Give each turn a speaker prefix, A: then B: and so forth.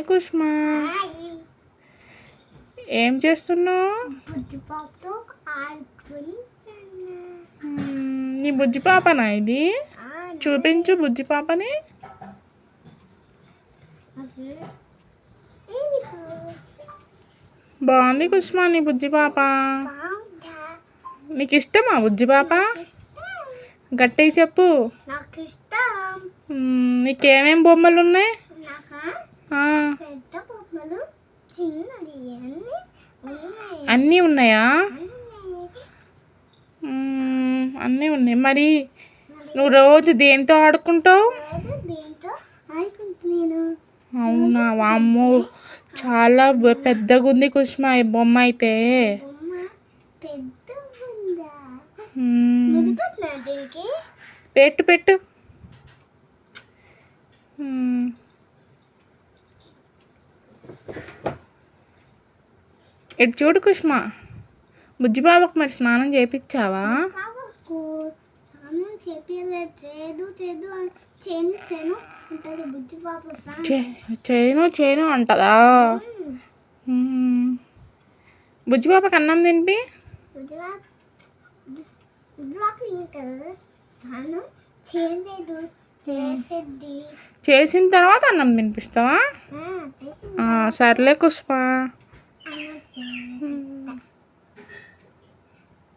A: Hi Kushma, ఏం చేస్తున్నావు? నీ బుజ్జి పాపనా ఇది? చూపించు బుజ్జి పాపని. బాగుంది కుష్మా నీ బుజ్జి పాప. నీకు ఇష్టమా బుజ్జి పాప? గట్టిగా చెప్పు. నీకేమేం బొమ్మలు ఉన్నాయి? అన్నీ ఉన్నాయా? అన్నీ ఉన్నాయి. మరి నువ్వు రోజు దేంతో ఆడుకుంటావు? అవునా, వామ్మో చాలా పెద్దగా ఉంది కుష్మా ఈ బొమ్మ అయితే. పెట్టు పెట్టు. ఇటు చూడు కుష్మా, బుజ్జి బాబుకు మరి స్నానం చేయించావా? చేను అంటదా? బుజ్జి బాబుకి అన్నం తినిపి. చేసిన తర్వాత అన్నం తినిపిస్తావా? సర్లే కుష్మా.